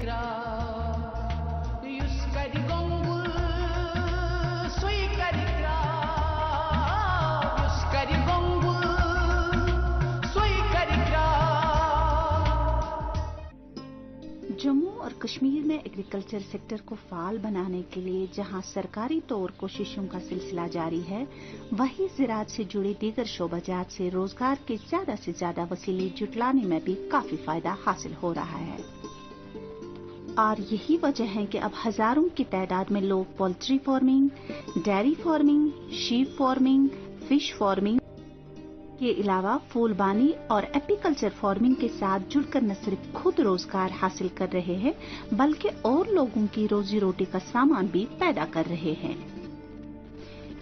Grab, Yuskari Gongul, Suikari Grab, Yuskari Gongul, Suikari Grab। Jammu और कश्मीर में agriculture sector को फाल बनाने के लिए जहां सरकारी तौर कोशिशों का सिलसिला जारी है, वहीं ज़राअत से जुड़े दीगर शोबाजात से रोजगार के ज्यादा से ज्यादा वसीले जुटलाने में भी काफी फायदा हासिल हो रहा है। और यही वजह है कि अब हजारों की तादाद में लोग poultry farming, dairy farming, sheep farming, fish farming के अलावा फूलबानी और एपीकल्चर फार्मिंग के साथ जुड़कर न सिर्फ खुद रोजगार हासिल कर रहे हैं, बल्कि और लोगों की रोजी रोटी का सामान भी पैदा कर रहे हैं।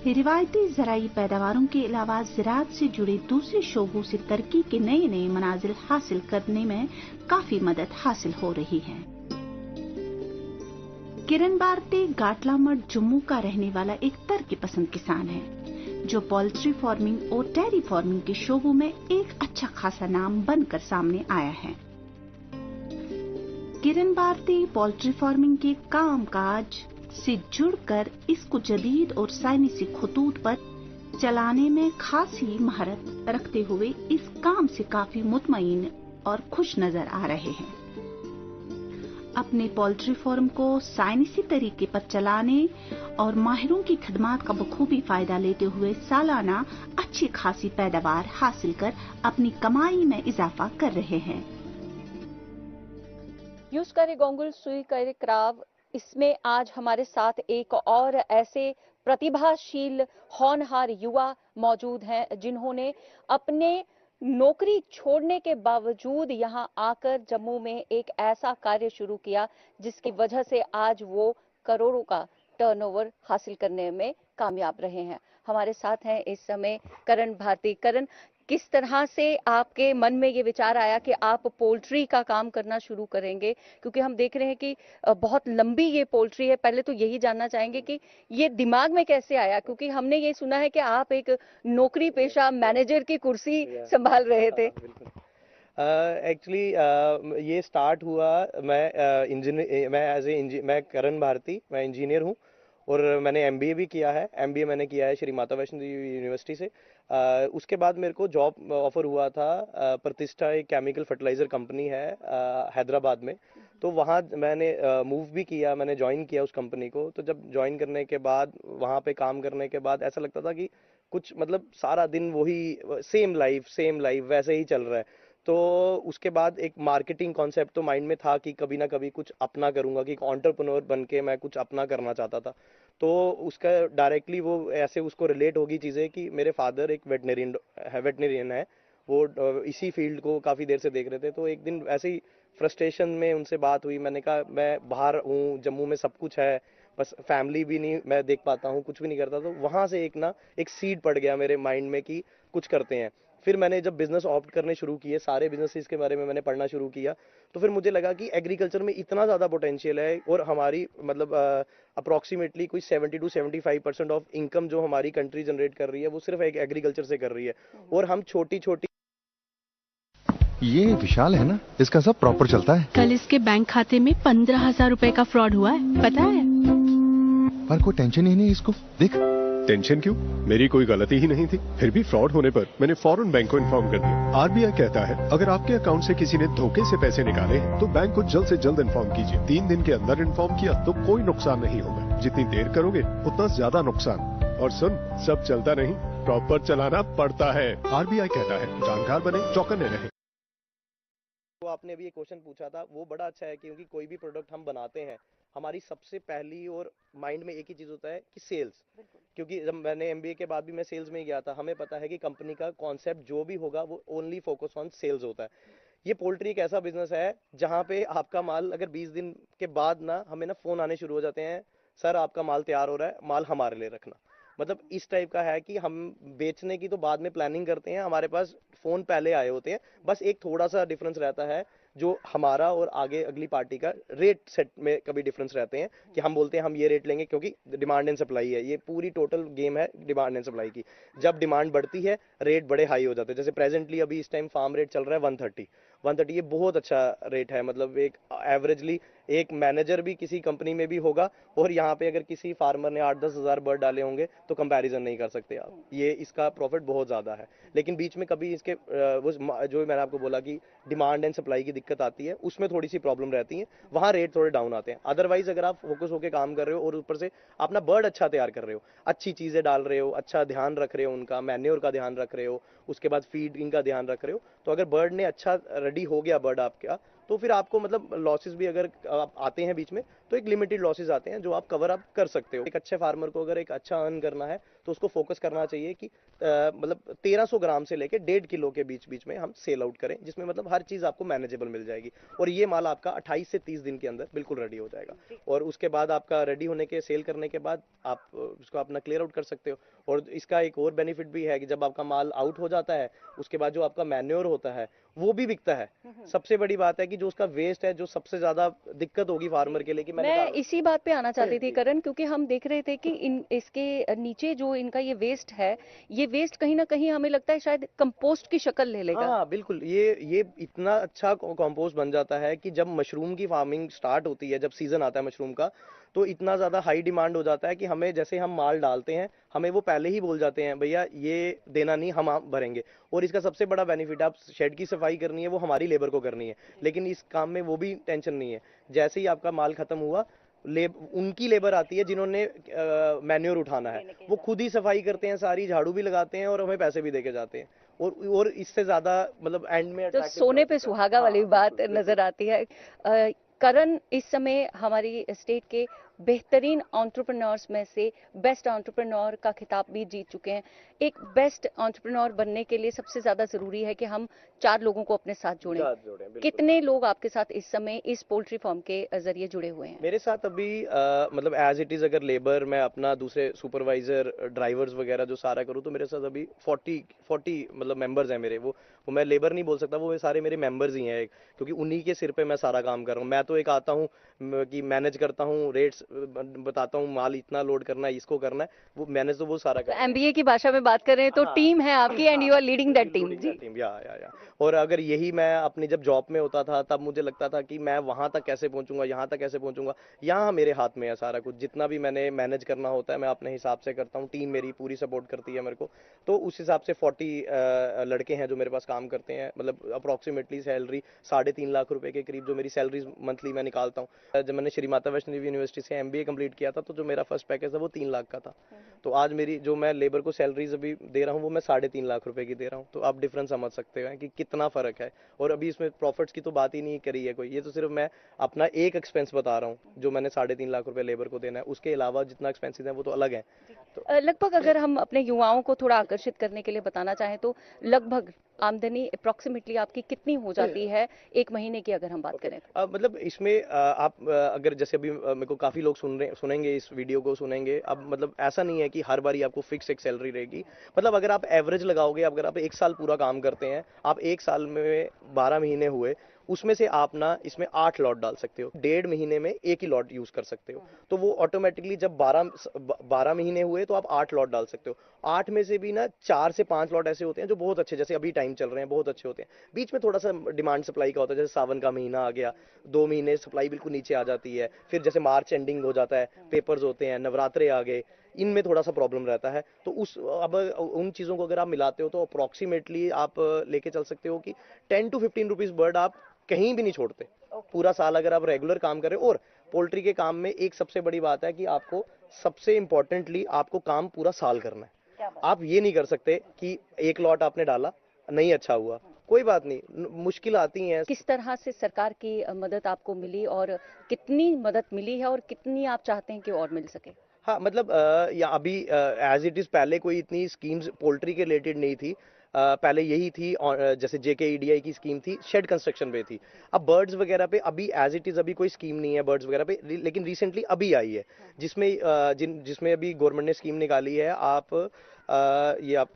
रिवायती ज़राई पैदावारों के अलावा ज़राअत से जुड़े दूसरे शोबों से तरक्की के नए नए मनाजिल हासिल करने में काफी मदद हासिल हो रही है। किरण भारती गाटलामठ जम्मू का रहने वाला एक तरक्की पसंद किसान है, जो पोल्ट्री फार्मिंग और डेयरी फार्मिंग के शोबों में एक अच्छा खासा नाम बनकर सामने आया है। किरण भारती पोल्ट्री फार्मिंग के कामकाज से जुड़कर इसको जदीद और साइंसी खतूत पर चलाने में खासी महारत रखते हुए इस काम से काफी मुतमईन और खुश नजर आ रहे हैं। अपने पोल्ट्री फार्म को साइंसी तरीके पर चलाने और माहिरों की खदमात का बखूबी फायदा लेते हुए सालाना अच्छी खासी पैदावार हासिल कर अपनी कमाई में इजाफा कर रहे हैं। यूस्करी गोंगुल सुईकरी क्राव, इसमें आज हमारे साथ एक और ऐसे प्रतिभाशील होनहार युवा मौजूद हैं जिन्होंने अपने नौकरी छोड़ने के बावजूद यहां आकर जम्मू में एक ऐसा कार्य शुरू किया जिसकी वजह से आज वो करोड़ों का टर्नओवर हासिल करने में कामयाब रहे हैं। हमारे साथ हैं इस समय करण भारती। करण, किस तरह से आपके मन में ये विचार आया कि आप पोल्ट्री का काम करना शुरू करेंगे? क्योंकि हम देख रहे हैं कि बहुत लंबी ये पोल्ट्री है। पहले तो यही जानना चाहेंगे कि ये दिमाग में कैसे आया, क्योंकि हमने ये सुना है कि आप एक नौकरी पेशा मैनेजर की कुर्सी संभाल रहे थे। एक्चुअली ये स्टार्ट हुआ, मैं करण भारती, मैं इंजीनियर हूँ और मैंने एमबीए भी किया है। एमबीए मैंने किया है श्री माता वैष्णो देवी यूनिवर्सिटी से। उसके बाद मेरे को जॉब ऑफर हुआ था प्रतिष्ठा, एक केमिकल फर्टिलाइजर कंपनी है हैदराबाद में। तो वहाँ मैंने मूव भी किया, मैंने ज्वाइन किया उस कंपनी को। तो जब ज्वाइन करने के बाद, वहाँ पे काम करने के बाद ऐसा लगता था कि कुछ मतलब सारा दिन वही सेम लाइफ वैसे ही चल रहा है। तो उसके बाद एक मार्केटिंग कॉन्सेप्ट तो माइंड में था कि कभी ना कभी कुछ अपना करूंगा, कि एक एंटरप्रेन्योर बन के मैं कुछ अपना करना चाहता था। तो उसका डायरेक्टली वो ऐसे उसको रिलेट होगी चीज़ें कि मेरे फादर एक वेटनेरियन है, वो इसी फील्ड को काफ़ी देर से देख रहे थे। तो एक दिन ऐसे ही फ्रस्ट्रेशन में उनसे बात हुई। मैंने कहा मैं बाहर हूँ, जम्मू में सब कुछ है, बस फैमिली भी नहीं मैं देख पाता हूँ, कुछ भी नहीं करता। तो वहाँ से एक सीड पड़ गया मेरे माइंड में कि कुछ करते हैं। फिर मैंने जब बिजनेस ऑप्ट करने शुरू किए, सारे बिजनेसेस के बारे में मैंने पढ़ना शुरू किया, तो फिर मुझे लगा कि एग्रीकल्चर में इतना ज़्यादा पोटेंशियल है और हमारी मतलब अप्रॉक्सीमेटली कोई 70 to 75% ऑफ इनकम जो हमारी कंट्री जनरेट कर रही है वो सिर्फ एक एग्रीकल्चर से कर रही है। और हम छोटी छोटी, ये विशाल है ना, इसका सब प्रॉपर चलता है। कल इसके बैंक खाते में 15,000 रुपए का फ्रॉड हुआ है, पता है? पर कोई टेंशन ही नहीं इसको, देख। टेंशन क्यों? मेरी कोई गलती ही नहीं थी। फिर भी फ्रॉड होने पर मैंने फौरन बैंक को इन्फॉर्म कर दिया। आरबीआई कहता है अगर आपके अकाउंट से किसी ने धोखे से पैसे निकाले हैं तो बैंक को जल्द से जल्द इन्फॉर्म कीजिए। 3 दिन के अंदर इन्फॉर्म किया तो कोई नुकसान नहीं होगा, जितनी देर करोगे उतना ज्यादा नुकसान। और सुन, सब चलता नहीं, प्रॉपर चलाना पड़ता है। आरबीआई कहता है जानकार बने, चौकन्ने रहे। तो आपने अभी एक क्वेश्चन पूछा था, वो बड़ा अच्छा है क्योंकि कोई भी प्रोडक्ट हम बनाते हैं, हमारी सबसे पहली और माइंड में एक ही चीज होता है कि सेल्स। क्योंकि जब मैंने एमबीए के बाद भी मैं सेल्स में ही गया था, हमें पता है कि कंपनी का कॉन्सेप्ट जो भी होगा वो ओनली फोकस ऑन सेल्स होता है। ये पोल्ट्री एक ऐसा बिजनेस है जहां पे आपका माल अगर 20 दिन के बाद ना हमें ना फोन आने शुरू हो जाते हैं, सर आपका माल तैयार हो रहा है, माल हमारे लिए रखना। मतलब इस टाइप का है कि हम बेचने की तो बाद में प्लानिंग करते हैं, हमारे पास फोन पहले आए होते हैं। बस एक थोड़ा सा डिफरेंस रहता है जो हमारा और आगे अगली पार्टी का रेट सेट में कभी डिफरेंस रहते हैं कि हम बोलते हैं हम ये रेट लेंगे, क्योंकि डिमांड एंड सप्लाई है, ये पूरी टोटल गेम है डिमांड एंड सप्लाई की। जब डिमांड बढ़ती है रेट बड़े हाई हो जाते हैं। जैसे प्रेजेंटली अभी इस टाइम फार्म रेट चल रहा है 130, ये बहुत अच्छा रेट है। मतलब एक एवरेजली एक मैनेजर भी किसी कंपनी में भी होगा और यहाँ पे अगर किसी फार्मर ने 8-10 हज़ार बर्ड डाले होंगे तो कंपैरिजन नहीं कर सकते आप। ये इसका प्रॉफिट बहुत ज़्यादा है, लेकिन बीच में कभी इसके जो मैंने आपको बोला कि डिमांड एंड सप्लाई की दिक्कत आती है, उसमें थोड़ी सी प्रॉब्लम रहती है, वहाँ रेट थोड़े डाउन आते हैं। अदरवाइज अगर आप फोकस होकर काम कर रहे हो और ऊपर से अपना बर्ड अच्छा तैयार कर रहे हो, अच्छी चीज़ें डाल रहे हो, अच्छा ध्यान रख रहे हो, उनका मैन्योर का ध्यान रख रहे हो, उसके बाद फीडिंग का ध्यान रख रहे हो, तो अगर बर्ड ने अच्छा रेडी हो गया बर्ड आपका, तो फिर आपको मतलब लॉसेस भी अगर आप आते हैं बीच में तो एक लिमिटेड लॉसेस आते हैं जो आप कवर अप कर सकते हो। एक अच्छे फार्मर को अगर एक अच्छा अर्न करना है तो उसको फोकस करना चाहिए कि मतलब 1300 ग्राम से लेके 1.5 किलो के बीच बीच में हम सेल आउट करें, जिसमें मतलब हर चीज़ आपको मैनेजेबल मिल जाएगी और ये माल आपका 28 से 30 दिन के अंदर बिल्कुल रेडी हो जाएगा। और उसके बाद आपका रेडी होने के सेल करने के बाद आप उसको अपना क्लियर आउट कर सकते हो। और इसका एक और बेनिफिट भी है कि जब आपका माल आउट हो जाता है उसके बाद जो आपका मैन्योर होता है वो भी बिकता है। सबसे बड़ी बात है कि जो उसका वेस्ट है, जो सबसे ज्यादा दिक्कत होगी फार्मर के लिए कि मैं इसी बात पे आना चाहती थी करण, क्योंकि हम देख रहे थे कि इसके नीचे जो इनका ये वेस्ट है, ये वेस्ट कहीं ना कहीं हमें लगता है शायद कंपोस्ट की शक्ल ले लेगा। हाँ बिल्कुल, ये इतना अच्छा कंपोस्ट बन जाता है कि जब मशरूम की फार्मिंग स्टार्ट होती है, जब सीजन आता है मशरूम का, तो इतना ज़्यादा हाई डिमांड हो जाता है कि हमें जैसे हम माल डालते हैं हमें वो पहले ही बोल जाते हैं भैया ये देना नहीं, हम आप भरेंगे। और इसका सबसे बड़ा बेनिफिट, आप शेड की सफाई करनी है वो हमारी लेबर को करनी है, लेकिन इस काम में वो भी टेंशन नहीं है। जैसे ही आपका माल खत्म हुआ, उनकी लेबर आती है जिन्होंने मैन्योर उठाना है, वो खुद ही सफाई करते हैं, सारी झाड़ू भी लगाते हैं और हमें पैसे भी देके जाते हैं। और इससे ज्यादा मतलब एंड में तो सोने पे सुहागा वाली बात नजर आती है। करण इस समय हमारी स्टेट के बेहतरीन एंटरप्रेन्योर्स में से बेस्ट एंटरप्रेन्योर का खिताब भी जीत चुके हैं। एक बेस्ट एंटरप्रेन्योर बनने के लिए सबसे ज्यादा जरूरी है कि हम 4 लोगों को अपने साथ जोड़ें। कितने लोग आपके साथ इस समय इस पोल्ट्री फार्म के जरिए जुड़े हुए हैं? मेरे साथ अभी मतलब एज इट इज अगर लेबर मैं अपना दूसरे सुपरवाइजर ड्राइवर्स वगैरह जो सारा करूँ तो मेरे साथ अभी 40 मतलब मेंबर्स हैं मेरे। वो मैं लेबर नहीं बोल सकता, वो सारे मेरे मेंबर्स ही हैं, क्योंकि उन्हीं के सिर पे मैं सारा काम कर रहा हूँ। मैं तो एक आता हूँ कि मैनेज करता हूँ, रेट्स बताता हूँ, माल इतना लोड करना है, इसको करना है, वो मैनेज तो वो सारा करता है। एमबीए की भाषा में बात करें तो टीम है आपकी and you are leading that team. या और अगर यही मैं अपनी जब जॉब में होता था तब मुझे लगता था कि मैं वहां तक कैसे पहुंचूंगा, यहाँ तक कैसे पहुंचूंगा। यहाँ मेरे हाथ में है सारा कुछ, जितना भी मैंने मैनेज करना होता है मैं अपने हिसाब से करता हूँ, टीम मेरी पूरी सपोर्ट करती है मेरे को। तो उस हिसाब से 40 लड़के हैं जो मेरे पास काम करते हैं। मतलब अप्रॉक्सीमेटली सैलरी 3.5 लाख रुपए के करीब जो मेरी सैलरी मंथली मैं निकालता हूँ। जब मैंने श्री माता वैष्णो देवी यूनिवर्सिटी से MBA कंप्लीट किया था तो जो मेरा फर्स्ट पैकेज था वो 3 लाख का था। तो आज मेरी जो मैं लेबर को सैलरीज अभी दे रहा हूँ वो मैं 3.5 लाख रुपए की दे रहा हूँ। तो आप डिफरेंस समझ सकते हैं कि कितना फर्क है। और अभी इसमें प्रॉफिट्स की तो बात ही नहीं करी है कोई, ये तो सिर्फ मैं अपना एक एक्सपेंस बता रहा हूँ जो मैंने 3.5 लाख रुपए लेबर को देना है। उसके अलावा जितना एक्सपेंसेस है वो तो अलग है। तो लगभग अगर हम अपने युवाओं को थोड़ा आकर्षित करने के लिए बताना चाहें तो लगभग आमदनी अप्रोक्सीमेटली आपकी कितनी हो जाती है एक महीने की अगर हम बात करें? मतलब इसमें आप अगर जैसे अभी मेरे को काफी लोग सुनेंगे, इस वीडियो को सुनेंगे, अब मतलब ऐसा नहीं है कि हर बार आपको फिक्स एक सैलरी रहेगी। मतलब अगर आप एवरेज लगाओगे, अगर आप 1 साल पूरा काम करते हैं, आप 1 साल में 12 महीने हुए, उसमें से आप ना इसमें 8 लॉट डाल सकते हो, 1.5 महीने में एक ही लॉट यूज कर सकते हो। तो वो ऑटोमेटिकली जब 12 महीने हुए तो आप 8 लॉट डाल सकते हो। 8 में से भी ना 4 से 5 लॉट ऐसे होते हैं जो बहुत अच्छे, जैसे अभी टाइम चल रहे हैं, बहुत अच्छे होते हैं। बीच में थोड़ा सा डिमांड सप्लाई का होता है, जैसे सावन का महीना आ गया, 2 महीने सप्लाई बिल्कुल नीचे आ जाती है। फिर जैसे मार्च एंडिंग हो जाता है, पेपर्स होते हैं, नवरात्रे आ गए, इनमें थोड़ा सा प्रॉब्लम रहता है। तो अब उन चीज़ों को अगर आप मिलाते हो तो अप्रॉक्सीमेटली आप लेके चल सकते हो कि 10 to 15 रुपीज़ बर्ड आप कहीं भी नहीं छोड़ते पूरा साल, अगर आप रेगुलर काम करें। और पोल्ट्री के काम में एक सबसे बड़ी बात है कि आपको सबसे इंपॉर्टेंटली आपको काम पूरा साल करना है। आप ये नहीं कर सकते कि एक लॉट आपने डाला, नहीं अच्छा हुआ, कोई बात नहीं, मुश्किल आती हैं। किस तरह से सरकार की मदद आपको मिली और कितनी मदद मिली है और कितनी आप चाहते हैं कि और मिल सके? हाँ मतलब या अभी एज इट इज पहले कोई इतनी स्कीम्स पोल्ट्री के रिलेटेड नहीं थी। पहले यही थी, जैसे JKEDI की स्कीम थी, शेड कंस्ट्रक्शन पे थी। अब बर्ड्स वगैरह पे अभी एज इट इज अभी कोई स्कीम नहीं है बर्ड्स वगैरह पे, लेकिन रिसेंटली अभी आई है जिसमें अभी गवर्नमेंट ने स्कीम निकाली है। आप ये आप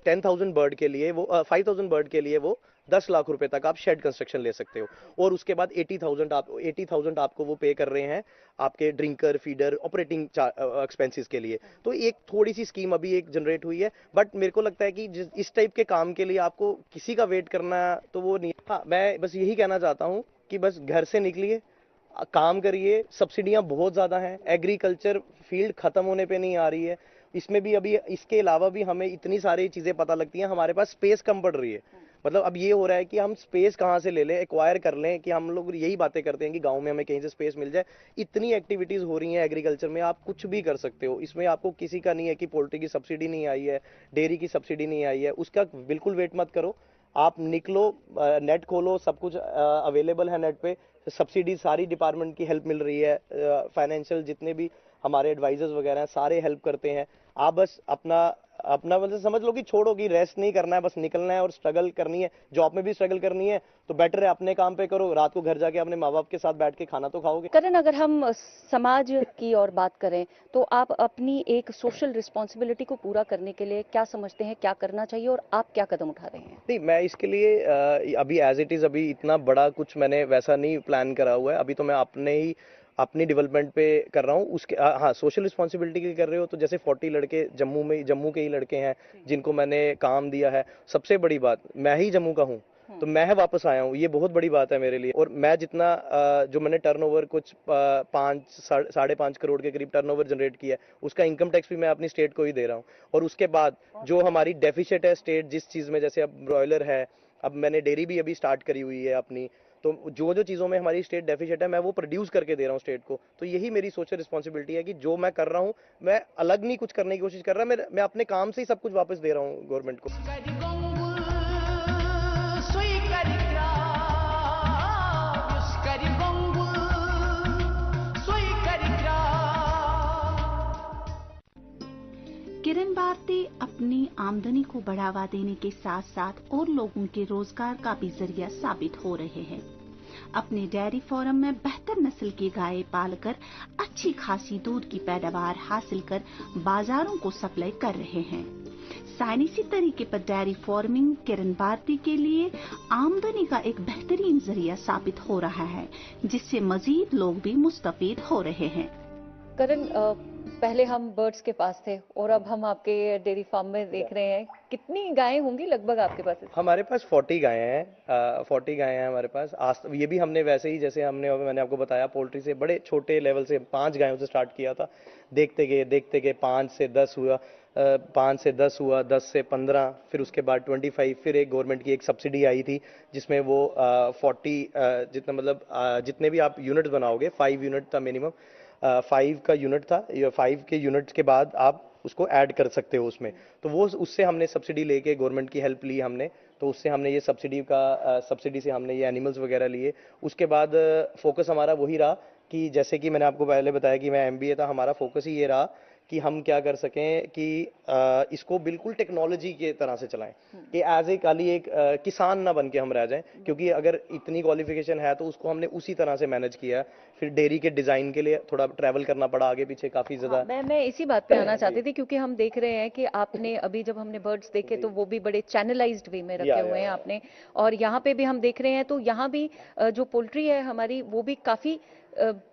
10,000 बर्ड के लिए वो 5,000 बर्ड के लिए वो 10 लाख रुपए तक आप शेड कंस्ट्रक्शन ले सकते हो। और उसके बाद 80,000 आपको वो पे कर रहे हैं आपके ड्रिंकर, फीडर, ऑपरेटिंग एक्सपेंसेस के लिए। तो एक थोड़ी सी स्कीम अभी एक जनरेट हुई है, बट मेरे को लगता है कि इस टाइप के काम के लिए आपको किसी का वेट करना तो वो नहीं। हाँ, मैं बस यही कहना चाहता हूँ कि बस घर से निकलिए, काम करिए, सब्सिडियां बहुत ज़्यादा हैं, एग्रीकल्चर फील्ड ख़त्म होने पे नहीं आ रही है, इसमें भी अभी इसके अलावा भी हमें इतनी सारी चीज़ें पता लगती हैं, हमारे पास स्पेस कम पड़ रही है। मतलब अब ये हो रहा है कि हम स्पेस कहाँ से ले लें, एक्वायर कर लें, कि हम लोग यही बातें करते हैं कि गांव में हमें कहीं से स्पेस मिल जाए। इतनी एक्टिविटीज़ हो रही हैं एग्रीकल्चर में, आप कुछ भी कर सकते हो, इसमें आपको किसी का नहीं है कि पोल्ट्री की सब्सिडी नहीं आई है, डेयरी की सब्सिडी नहीं आई है, उसका बिल्कुल वेट मत करो, आप निकलो, नेट खोलो, सब कुछ अवेलेबल है नेट पे, सब्सिडी सारी डिपार्टमेंट की हेल्प मिल रही है, फाइनेंशियल जितने भी हमारे एडवाइजर्स वगैरह हैं सारे हेल्प करते हैं। आप बस अपना अपना मतलब समझ लो कि छोड़ो कि रेस्ट नहीं करना है, बस निकलना है और स्ट्रगल करनी है, जॉब में भी स्ट्रगल करनी है, तो बेटर है अपने काम पे करो, रात को घर जाके अपने माँ बाप के साथ बैठ के खाना तो खाओगे। करण, अगर हम समाज की और बात करें तो आप अपनी एक सोशल रिस्पॉन्सिबिलिटी को पूरा करने के लिए क्या समझते हैं, क्या करना चाहिए और आप क्या कदम उठा रहे हैं? नहीं, मैं इसके लिए अभी एज इट इज़ अभी इतना बड़ा कुछ मैंने वैसा नहीं प्लान करा हुआ है, अभी तो मैं अपनी डेवलपमेंट पे कर रहा हूँ। उसके हाँ, सोशल रिस्पॉन्सिबिलिटी की कर रहे हो तो जैसे 40 लड़के जम्मू के ही लड़के हैं जिनको मैंने काम दिया है। सबसे बड़ी बात, मैं ही जम्मू का हूँ तो मैं वापस आया हूँ, ये बहुत बड़ी बात है मेरे लिए। और मैं जितना जो मैंने टर्नओवर कुछ 5-5.5 करोड़ के करीब टर्नओवर जनरेट किया है, उसका इनकम टैक्स भी मैं अपनी स्टेट को ही दे रहा हूँ। और उसके बाद जो हमारी डेफिसिट है स्टेट जिस चीज़ में, जैसे अब ब्रॉयलर है, अब मैंने डेयरी भी अभी स्टार्ट करी हुई है अपनी, तो जो चीज़ों में हमारी स्टेट डेफिसिट है मैं वो प्रोड्यूस करके दे रहा हूँ स्टेट को। तो यही मेरी सोशल रिस्पॉन्सिबिलिटी है कि जो मैं कर रहा हूँ, मैं अलग नहीं कुछ करने की कोशिश कर रहा, मैं अपने काम से ही सब कुछ वापस दे रहा हूँ गवर्नमेंट को। किरण भारती अपनी आमदनी को बढ़ावा देने के साथ साथ और लोगों के रोजगार का भी जरिया साबित हो रहे हैं। अपने डेयरी फार्म में बेहतर नस्ल की गायें पालकर अच्छी खासी दूध की पैदावार हासिल कर बाजारों को सप्लाई कर रहे हैं। साइंसी तरीके पर डेयरी फार्मिंग किरण भारती के लिए आमदनी का एक बेहतरीन जरिया साबित हो रहा है, जिससे मजीद लोग भी मुस्तफीद हो रहे हैं। करण, पहले हम बर्ड्स के पास थे और अब हम आपके डेयरी फार्म में देख रहे हैं, कितनी गायें होंगी लगभग आपके पास? हमारे पास 40 गायें हैं, 40 गायें हैं हमारे पास। आज ये भी हमने वैसे ही, जैसे मैंने आपको बताया, पोल्ट्री से बड़े छोटे लेवल से 5 गायों से स्टार्ट किया था। देखते गए 5 से 10 हुआ, 5 से 10 हुआ, 10 से 15, फिर उसके बाद 25, फिर एक गवर्नमेंट की एक सब्सिडी आई थी जिसमें वो 40 जितना मतलब जितने भी आप यूनिट बनाओगे, 5 यूनिट था मिनिमम, 5 का यूनिट था, 5 के यूनिट के बाद आप उसको ऐड कर सकते हो उसमें। तो वो उससे हमने सब्सिडी लेके गवर्नमेंट की हेल्प ली हमने, तो उससे हमने ये सब्सिडी से हमने ये एनिमल्स वगैरह लिए। उसके बाद फोकस हमारा वही रहा कि जैसे कि मैंने आपको पहले बताया कि मैं एमबीए था, हमारा फोकस ही ये रहा कि हम क्या कर सकें कि इसको बिल्कुल टेक्नोलॉजी के तरह से चलाएं, कि एज ए खाली एक किसान ना बन के हम रह जाएं, क्योंकि अगर इतनी क्वालिफिकेशन है तो उसको हमने उसी तरह से मैनेज किया। फिर डेयरी के डिजाइन के लिए थोड़ा ट्रैवल करना पड़ा आगे पीछे काफी ज्यादा। मैं इसी बात पे आना चाहती थी, क्योंकि हम देख रहे हैं कि आपने अभी जब हमने बर्ड्स देखे तो वो भी बड़े चैनलाइज्ड वे में रखे हुए हैं आपने, और यहाँ पे भी हम देख रहे हैं तो यहाँ भी जो पोल्ट्री है हमारी वो भी काफी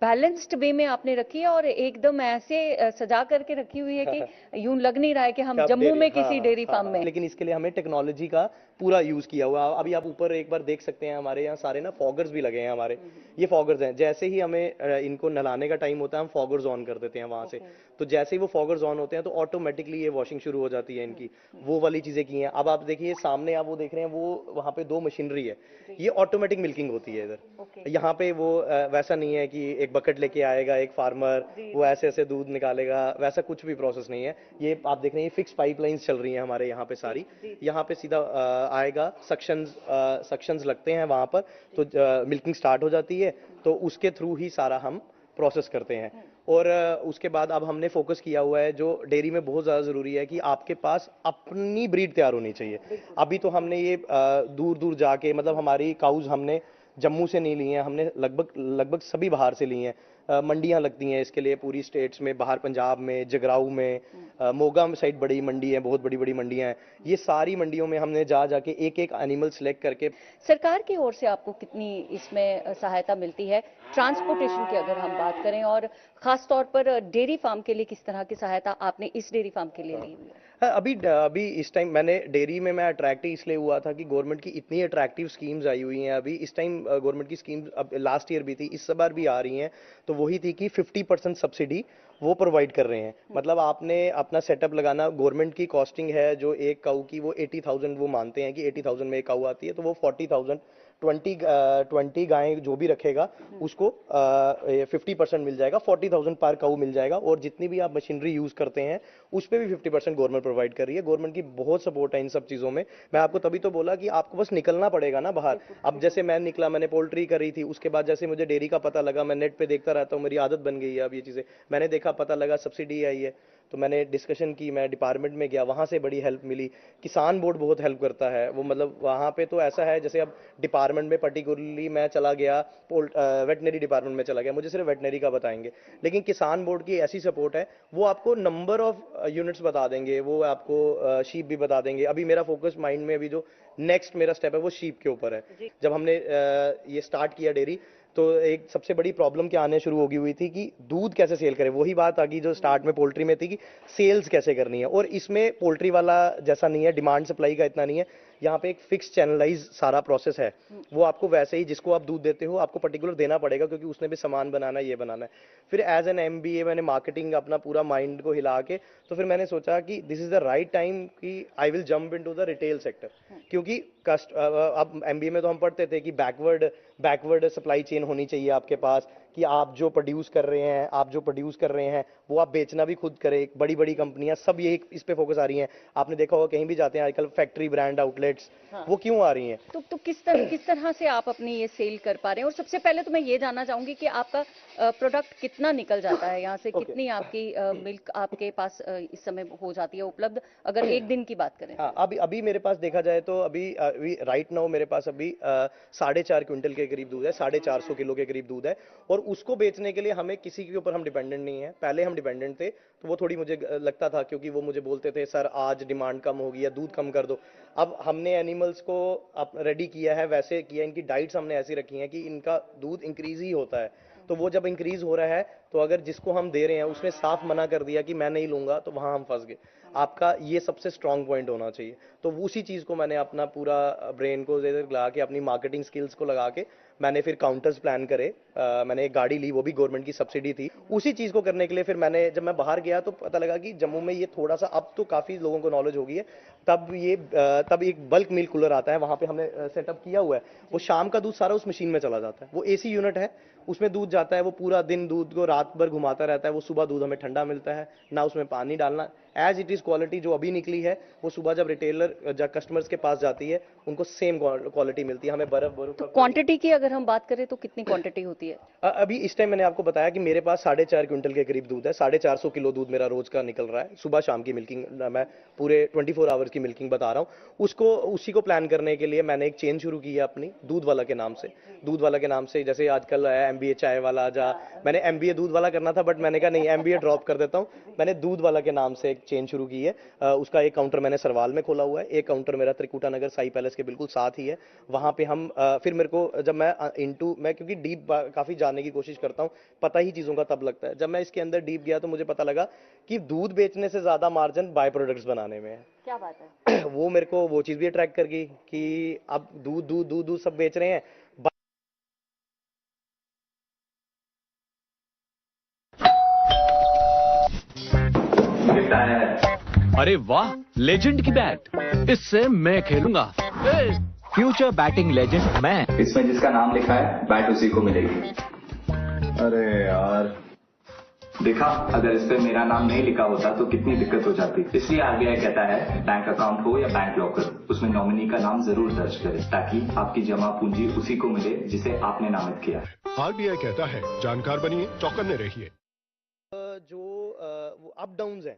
बैलेंस्ड वे में आपने रखी है और एकदम ऐसे सजा करके रखी हुई है कि यूं लग नहीं रहा है कि हम जम्मू में किसी डेयरी फार्म में। लेकिन इसके लिए हमें टेक्नोलॉजी का पूरा यूज किया हुआ। अभी आप ऊपर एक बार देख सकते हैं, हमारे यहाँ सारे ना फॉगर्स भी लगे हैं हमारे। ये फॉगर्स हैं, जैसे ही हमें इनको नहलाने का टाइम होता है हम फॉगर्स ऑन कर देते हैं वहां से, तो जैसे ही वो फॉगर्स ऑन होते हैं तो ऑटोमेटिकली ये वॉशिंग शुरू हो जाती है इनकी। वो वाली चीजें की हैं। अब आप देखिए सामने आप वो देख रहे हैं, वो वहाँ पे 2 मशीनरी है, ये ऑटोमेटिक मिल्किंग होती है इधर। यहाँ पे वो वैसा नहीं है कि एक बकेट लेके आएगा एक फार्मर, वो ऐसे ऐसे दूध निकालेगा, वैसा कुछ भी प्रोसेस नहीं है। ये आप देख रहे हैं फिक्स पाइपलाइंस चल रही हैं हमारे यहाँ पे सारी, यहाँ पे सीधा आएगा, सक्शंस लगते हैं वहां पर, तो मिल्किंग स्टार्ट हो जाती है, तो उसके थ्रू ही सारा हम प्रोसेस करते हैं। और उसके बाद अब हमने फोकस किया हुआ है, जो डेयरी में बहुत ज़्यादा ज़रूरी है कि आपके पास अपनी ब्रीड तैयार होनी चाहिए। अभी तो हमने ये दूर दूर जाके, मतलब हमारी काउज हमने जम्मू से नहीं ली हैं, हमने लगभग सभी बाहर से ली हैं। मंडियां लगती हैं इसके लिए पूरी स्टेट्स में, बाहर पंजाब में, जगराऊ में, मोगा में साइड बड़ी मंडी है, बहुत बड़ी बड़ी मंडियां हैं। ये सारी मंडियों में हमने जाके एक एक एनिमल सेलेक्ट करके। सरकार की ओर से आपको कितनी इसमें सहायता मिलती है ट्रांसपोर्टेशन की अगर हम बात करें, और खास तौर पर डेयरी फार्म के लिए किस तरह की सहायता आपने इस डेयरी फार्म के लिए ली हुई है? हाँ, अभी इस टाइम मैंने डेयरी में मैं अट्रैक्ट इसलिए हुआ था कि गवर्नमेंट की इतनी अट्रैक्टिव स्कीम्स आई हुई हैं अभी इस टाइम। गवर्नमेंट की स्कीम्स अब लास्ट ईयर भी थी, इस बार भी आ रही हैं। तो वही थी कि 50% सब्सिडी वो प्रोवाइड कर रहे हैं। मतलब आपने अपना सेटअप लगाना, गवर्नमेंट की कॉस्टिंग है जो एक काऊ की वो 80,000 वो मानते हैं कि 80,000 में एक काऊ आती है, तो वो 40,000 20 गायें जो भी रखेगा उसको 50% मिल जाएगा, 40,000 पर काऊ मिल जाएगा। और जितनी भी आप मशीनरी यूज करते हैं उस पर भी 50% गवर्नमेंट प्रोवाइड कर रही है। गवर्नमेंट की बहुत सपोर्ट है इन सब चीजों में। मैं आपको तभी तो बोला कि आपको बस निकलना पड़ेगा ना बाहर। अब जैसे मैं निकला, मैंने पोल्ट्री करी थी, उसके बाद जैसे मुझे डेयरी का पता लगा, मैं नेट पे देखता रहता हूँ, मेरी आदत बन गई है अब ये चीजें। मैंने देखा, पता लगा सब्सिडी आई है, तो मैंने डिस्कशन की, मैं डिपार्टमेंट में गया, वहां से बड़ी हेल्प मिली। किसान बोर्ड बहुत हेल्प करता है वो, मतलब वहां पे तो ऐसा है जैसे अब डिपार्टमेंट में पर्टिकुलरली मैं चला गया, वेटनरी डिपार्टमेंट में चला गया, मुझे सिर्फ वेटनरी का बताएंगे। लेकिन किसान बोर्ड की ऐसी सपोर्ट है, वो आपको नंबर ऑफ यूनिट्स बता देंगे, वो आपको शीप भी बता देंगे। अभी मेरा फोकस माइंड में अभी जो नेक्स्ट मेरा स्टेप है वो शीप के ऊपर है। जब हमने ये स्टार्ट किया डेयरी, तो एक सबसे बड़ी प्रॉब्लम क्या आने शुरू होगी हुई थी कि दूध कैसे सेल करें। वही बात आ गई जो स्टार्ट में पोल्ट्री में थी कि सेल्स कैसे करनी है। और इसमें पोल्ट्री वाला जैसा नहीं है, डिमांड सप्लाई का इतना नहीं है। यहाँ पे एक फिक्स चैनलाइज सारा प्रोसेस है। वो आपको वैसे ही जिसको आप दूध देते हो आपको पर्टिकुलर देना पड़ेगा, क्योंकि उसने भी सामान बनाना है, ये बनाना है। फिर एज एन MBA मैंने मार्केटिंग अपना पूरा माइंड को हिला के, तो फिर मैंने सोचा कि this is the right time कि I will jump into the retail sector. क्योंकि अब MBA में तो हम पढ़ते थे कि बैकवर्ड सप्लाई चेन होनी चाहिए आपके पास, कि आप जो प्रोड्यूस कर रहे हैं वो आप बेचना भी खुद करें। बड़ी बड़ी कंपनियां सब ये इस पे फोकस आ रही हैं। आपने देखा होगा कहीं भी जाते हैं आजकल फैक्ट्री ब्रांड आउटलेट्स, वो क्यों आ रही हैं? तो किस तरह से आप अपनी ये सेल कर पा रहे हैं? और सबसे पहले तो मैं ये जानना चाहूंगी कि आपका प्रोडक्ट कितना निकल जाता है यहाँ से, कितनी आपकी मिल्क आपके पास इस समय हो जाती है उपलब्ध, अगर एक दिन की बात करें? हाँ, अभी मेरे पास देखा जाए तो अभी राइट नाउ मेरे पास अभी 4.5 क्विंटल के करीब दूध है, 450 किलो के करीब दूध है। और उसको बेचने के लिए हमें किसी के ऊपर हम डिपेंडेंट नहीं है। पहले हम डिपेंडेंट थे, तो वो थोड़ी मुझे लगता था, क्योंकि वो मुझे बोलते थे सर आज डिमांड कम होगी या दूध कम कर दो। अब हमने एनिमल्स को रेडी किया है, वैसे किया, इनकी डाइट्स हमने ऐसी रखी है कि इनका दूध इंक्रीज ही होता है। तो वो जब इंक्रीज हो रहा है, तो अगर जिसको हम दे रहे हैं उसने साफ मना कर दिया कि मैं नहीं लूंगा, तो वहां हम फंस गए। आपका ये सबसे स्ट्रांग पॉइंट होना चाहिए। तो उसी चीज को मैंने अपना पूरा ब्रेन को लगा के, अपनी मार्केटिंग स्किल्स को लगा के, मैंने फिर काउंटर्स प्लान करे। मैंने एक गाड़ी ली, वो भी गवर्नमेंट की सब्सिडी थी। उसी चीज को करने के लिए फिर मैंने, जब मैं बाहर गया तो पता लगा कि जम्मू में ये थोड़ा सा, अब तो काफी लोगों को नॉलेज हो गई है, तब एक बल्क मिल्क कूलर आता है, वहां पे हमने सेटअप किया हुआ है। वो शाम का दूध सारा उस मशीन में चला जाता है, वो AC यूनिट है, उसमें दूध जाता है, वो पूरा दिन दूध को रात भर घुमाता रहता है। वो सुबह दूध हमें ठंडा मिलता है, ना उसमें पानी डालना, एज इट इज क्वालिटी जो अभी निकली है वो सुबह जब रिटेलर जब कस्टमर्स के पास जाती है उनको सेम क्वालिटी मिलती है। हमें बर्फ तो क्वांटिटी की अगर हम बात करें तो कितनी क्वांटिटी होती है? अभी इस टाइम मैंने आपको बताया कि मेरे पास 4.5 क्विंटल के करीब दूध है, 450 किलो दूध मेरा रोज का निकल रहा है। सुबह शाम की मिल्किंग, मैं पूरे 24 आवर्स की मिल्किंग बता रहा हूँ। उसी को प्लान करने के लिए मैंने एक चेन शुरू की है अपनी, दूध वाला के नाम से। दूध वाला के नाम से, जैसे आजकल है MBA चाय वाला, मैंने MBA दूध वाला करना था, बट मैंने कहा नहीं, MBA ड्रॉप कर देता हूँ। मैंने दूध वाला के नाम से एक चेन शुरू की है। उसका एक काउंटर मैंने सरवाल में खोला हुआ है, एक काउंटर मेरा त्रिकुटा नगर साई पैलेस के बिल्कुल साथ ही है। वहां पे हम फिर मेरे को, जब मैं क्योंकि डीप काफी जानने की कोशिश करता हूँ, पता ही चीजों का तब लगता है। जब मैं इसके अंदर डीप गया तो मुझे पता लगा कि दूध बेचने से ज्यादा मार्जिन बाय प्रोडक्ट्स बनाने में है। क्या बात है? वो मेरे को वो चीज भी अट्रैक्ट कर गई कि अब दूध दूध दूध दूध सब बेच रहे हैं। अरे वाह, लेजेंड की बैट, इससे मैं खेलूंगा। फ्यूचर बैटिंग लेजेंड मैं। इसमें जिसका नाम लिखा है बैट उसी को मिलेगी। अरे यार, देखा, अगर इस पे मेरा नाम नहीं लिखा होता तो कितनी दिक्कत हो जाती। इसलिए RBI कहता है बैंक अकाउंट हो या बैंक लॉकर, उसमें नॉमिनी का नाम जरूर दर्ज करें, ताकि आपकी जमा पूंजी उसी को मिले जिसे आपने नामित किया। RBI कहता है जानकार बनिए, चौकन्ने रहिए। जो वो अप डाउन्स हैं,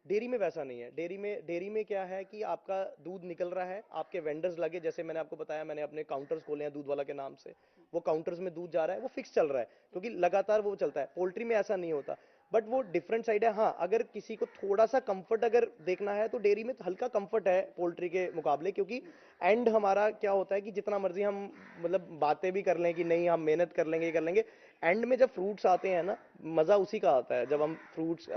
डेयरी में वैसा नहीं है। डेयरी में क्या है कि आपका दूध निकल रहा है, आपके वेंडर्स लगे, जैसे मैंने आपको बताया, मैंने अपने काउंटर्स खोले हैं दूध वाला के नाम से। वो काउंटर्स में दूध जा रहा है, वो फिक्स चल रहा है, क्योंकि लगातार वो चलता है। पोल्ट्री में ऐसा नहीं होता, बट वो डिफरेंट साइड है। हाँ, अगर किसी को थोड़ा सा कंफर्ट अगर देखना है तो डेयरी में तो हल्का कंफर्ट है पोल्ट्री के मुकाबले, क्योंकि एंड हमारा क्या होता है कि जितना मर्जी हम मतलब बातें भी कर लें कि नहीं हम मेहनत कर लेंगे, एंड में जब फ्रूट्स आते हैं ना, मजा उसी का आता है जब हम फ्रूट्स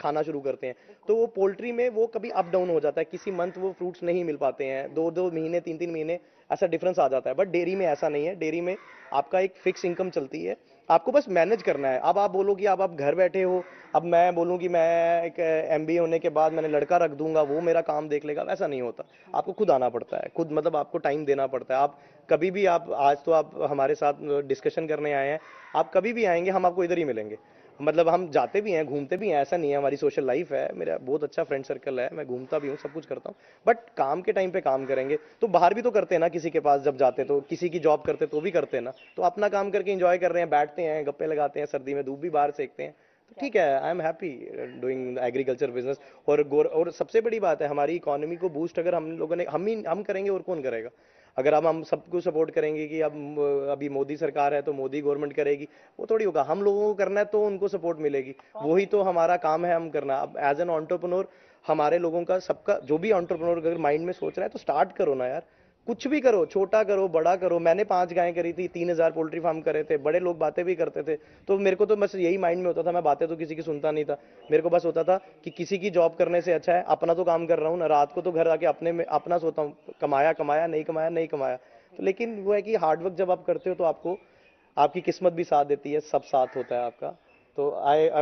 खाना शुरू करते हैं। तो वो पोल्ट्री में वो कभी अप डाउन हो जाता है, किसी मंथ वो फ्रूट्स नहीं मिल पाते हैं, 2-2 महीने 3-3 महीने ऐसा डिफरेंस आ जाता है। बट डेयरी में ऐसा नहीं है, डेयरी में आपका एक फिक्स इनकम चलती है, आपको बस मैनेज करना है। अब आप बोलो कि अब आप घर बैठे हो, अब मैं बोलूँ कि मैं एक एमबीए होने के बाद मैंने लड़का रख दूंगा, वो मेरा काम देख लेगा, वैसा नहीं होता। आपको खुद आना पड़ता है, खुद मतलब आपको टाइम देना पड़ता है। आप कभी भी, आप आज तो आप हमारे साथ डिस्कशन करने आए हैं, आप कभी भी आएंगे हम आपको इधर ही मिलेंगे। मतलब हम जाते भी हैं, घूमते भी हैं, ऐसा नहीं है, हमारी सोशल लाइफ है, मेरा बहुत अच्छा फ्रेंड सर्कल है, मैं घूमता भी हूँ, सब कुछ करता हूँ। बट काम के टाइम पे काम करेंगे। तो बाहर भी तो करते हैं ना, किसी के पास जब जाते तो, किसी की जॉब करते तो भी करते हैं ना। तो अपना काम करके एंजॉय कर रहे हैं, बैठते हैं, गप्पे लगाते हैं, सर्दी में धूप भी बाहर सेकते हैं, तो ठीक है। I am happy doing agriculture business. और सबसे बड़ी बात है, हमारी इकोनॉमी को बूस्ट अगर हम लोगों ने, हम करेंगे और कौन करेगा। अगर हम सबको सपोर्ट करेंगे कि अब अभी मोदी सरकार है तो मोदी गवर्नमेंट करेगी, वो थोड़ी होगा। हम लोगों को करना है तो उनको सपोर्ट मिलेगी, वही तो हमारा काम है हम करना। अब एज एन एंटरप्रेन्योर हमारे लोगों का, सबका, जो भी एंटरप्रेन्योर अगर माइंड में सोच रहा है तो स्टार्ट करो ना यार, कुछ भी करो, छोटा करो बड़ा करो। मैंने 5 गायें करी थी, 3000 पोल्ट्री फार्म करे थे, बड़े लोग बातें भी करते थे। तो मेरे को तो बस यही माइंड में होता था, मैं बातें तो किसी की सुनता नहीं था। मेरे को बस होता था कि किसी की जॉब करने से अच्छा है अपना तो काम कर रहा हूँ ना, रात को तो घर आके अपने में अपना सोता हूँ, कमाया कमाया, नहीं कमाया नहीं कमाया। तो लेकिन वो है कि हार्डवर्क जब आप करते हो तो आपको, आपकी किस्मत भी साथ देती है, सब साथ होता है आपका। तो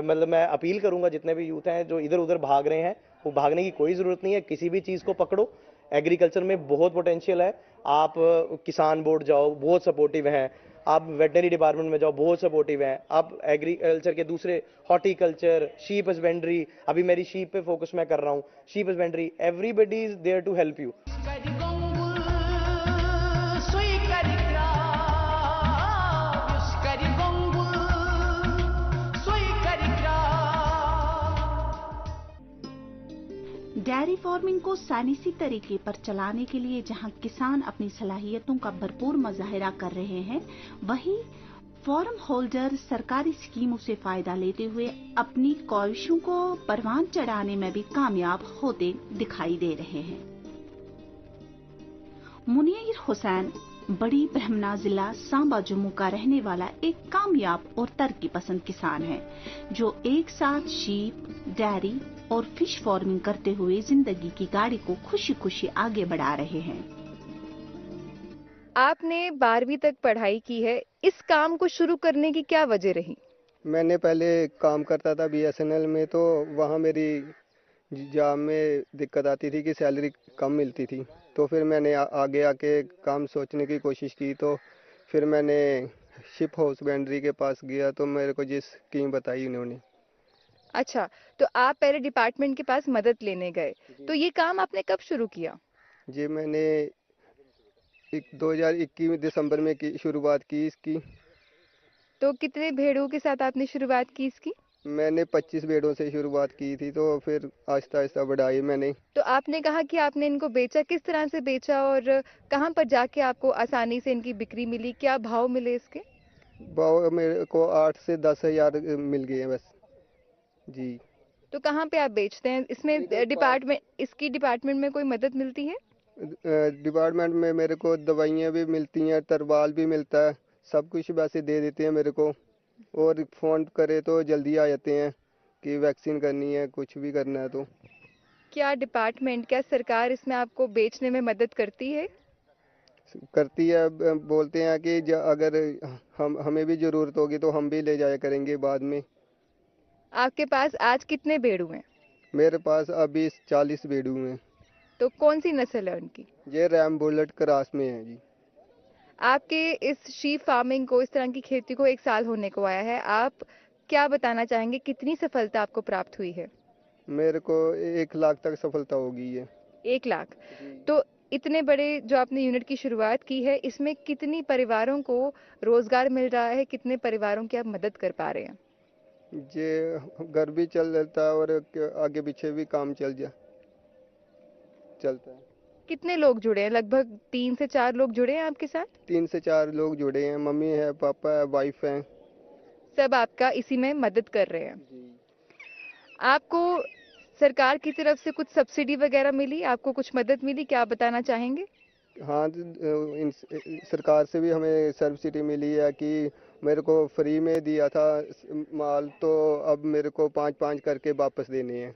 मतलब मैं अपील करूंगा जितने भी यूथ हैं जो इधर उधर भाग रहे हैं, वो भागने की कोई जरूरत नहीं है, किसी भी चीज को पकड़ो। एग्रीकल्चर में बहुत पोटेंशियल है। आप किसान बोर्ड जाओ, बहुत सपोर्टिव हैं। आप वेटनरी डिपार्टमेंट में जाओ, बहुत सपोर्टिव हैं। आप एग्रीकल्चर के दूसरे, हॉर्टिकल्चर, शीप हस्बेंड्री, अभी मेरी शीप पे फोकस मैं कर रहा हूँ, sheep husbandry, everybody is there to help you. Dairy farming को साइंसी तरीके पर चलाने के लिए जहां किसान अपनी सलाहियतों का भरपूर मुजाहिरा कर रहे हैं, वहीं फार्म होल्डर सरकारी स्कीमों से फायदा लेते हुए अपनी ख्वाहिशों को परवान चढ़ाने में भी कामयाब होते दिखाई दे रहे हैं। मुनीर हुसैन बड़ी ब्रह्मना जिला सांबा जम्मू का रहने वाला एक कामयाब और तरक्की पसंद किसान है, जो एक साथ शीप, डेयरी और फिश फार्मिंग करते हुए जिंदगी की गाड़ी को खुशी खुशी आगे बढ़ा रहे हैं। आपने 12वीं तक पढ़ाई की है, इस काम को शुरू करने की क्या वजह रही? मैंने पहले काम करता था बीएसएनएल में, तो वहाँ मेरी जॉब में दिक्कत आती थी कि सैलरी कम मिलती थी। तो फिर मैंने आगे आके काम सोचने की कोशिश की, तो फिर मैंने शिप हस्बेंड्री के पास गया, तो मेरे को जिस स्कीम बताई उन्होंने। अच्छा, तो आप पहले डिपार्टमेंट के पास मदद लेने गए, तो ये काम आपने कब शुरू किया? जी, मैंने 2021 दिसंबर में शुरुआत की इसकी। तो कितने भेड़ों के साथ आपने शुरुआत की इसकी? मैंने 25 भेड़ों से शुरुआत की थी, तो फिर आहिस्ता आहिस्ता बढ़ाई मैंने। तो आपने कहा कि आपने इनको बेचा, किस तरह से बेचा और कहाँ पर जाके आपको आसानी से इनकी बिक्री मिली, क्या भाव मिले इसके? भाव मेरे को 8 से 10 हजार मिल गए हैं बस जी। तो कहाँ पे आप बेचते हैं? इसमें डिपार्टमेंट में कोई मदद मिलती है? डिपार्टमेंट में मेरे को दवाइयाँ भी मिलती हैं, तरवाल भी मिलता है, सब कुछ वैसे दे देते हैं मेरे को। और फोन करे तो जल्दी आ जाते हैं कि वैक्सीन करनी है, कुछ भी करना है। तो क्या डिपार्टमेंट, क्या सरकार इसमें आपको बेचने में मदद करती है? करती है, बोलते हैं कि अगर हमें भी जरूरत होगी तो हम भी ले जाया करेंगे बाद में। आपके पास आज कितने भेड़ू हैं? मेरे पास अभी 40 भेड़ू हैं। तो कौन सी नस्ल है उनकी? ये रैम बुलेट क्रॉस में है जी। आपके इस शीप फार्मिंग को, इस तरह की खेती को 1 साल होने को आया है, आप क्या बताना चाहेंगे, कितनी सफलता आपको प्राप्त हुई है? मेरे को 1 लाख तक सफलता होगी है। 1 लाख? तो इतने बड़े जो आपने यूनिट की शुरुआत की है, इसमें कितनी परिवारों को रोजगार मिल रहा है, कितने परिवारों की आप मदद कर पा रहे हैं? ये घर भी चल जाता है और आगे पीछे भी काम चलता है। कितने लोग जुड़े हैं? लगभग 3 से 4 लोग जुड़े हैं आपके साथ? 3 से 4 लोग जुड़े हैं, मम्मी है, पापा है, वाइफ है, सब आपका इसी में मदद कर रहे हैं। आपको सरकार की तरफ से कुछ सब्सिडी वगैरह मिली, आपको कुछ मदद मिली, क्या आप बताना चाहेंगे? हाँ, सरकार से भी हमें सब्सिडी मिली है कि मेरे को फ्री में दिया था माल, तो अब मेरे को 5-5 करके वापस देने हैं।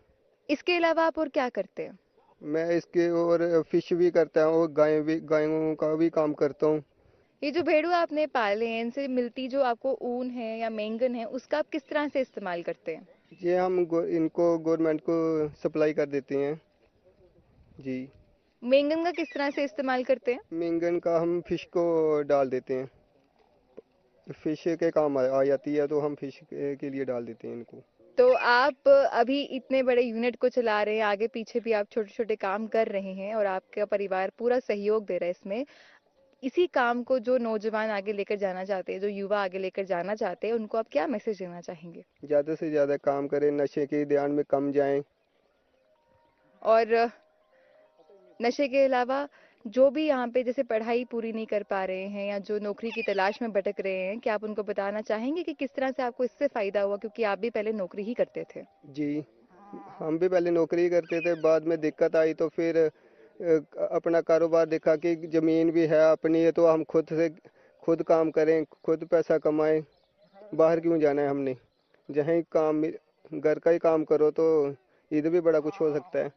इसके अलावा आप और क्या करते हैं? मैं इसके और फिश भी करता हूँ और गायों का भी काम करता हूँ। ये जो भेड़ुआ आपने पाले हैं, इनसे मिलती जो आपको ऊन है या मेंगन है, उसका आप किस तरह से इस्तेमाल करते हैं? ये हम इनको गवर्नमेंट को सप्लाई कर देते हैं जी। मेंगन का किस तरह से इस्तेमाल करते हैं? मेंगन का हम फिश को डाल देते हैं, फिश के काम आ जाती है, तो हम फिश के लिए डाल देते हैं इनको। तो आप अभी इतने बड़े यूनिट को चला रहे हैं, आगे पीछे भी आप छोटे छोटे काम कर रहे हैं और आपका परिवार पूरा सहयोग दे रहा है इसमें। इसी काम को जो नौजवान आगे लेकर जाना चाहते हैं, जो युवा आगे लेकर जाना चाहते हैं, उनको आप क्या मैसेज देना चाहेंगे? ज़्यादा से ज़्यादा काम करें, नशे के ध्यान में कम जाएं। और नशे के अलावा जो भी यहाँ पे जैसे पढ़ाई पूरी नहीं कर पा रहे हैं या जो नौकरी की तलाश में भटक रहे हैं, क्या आप उनको बताना चाहेंगे कि किस तरह से आपको इससे फायदा हुआ, क्योंकि आप भी पहले नौकरी ही करते थे? जी, हम भी पहले नौकरी करते थे, बाद में दिक्कत आई तो फिर अपना कारोबार देखा कि ज़मीन भी है अपनी है, तो हम खुद काम करें, खुद पैसा कमाएं। बाहर क्यों जाना है हमने, जहाँ ही काम घर का ही काम करो तो इधर भी बड़ा कुछ हो सकता है।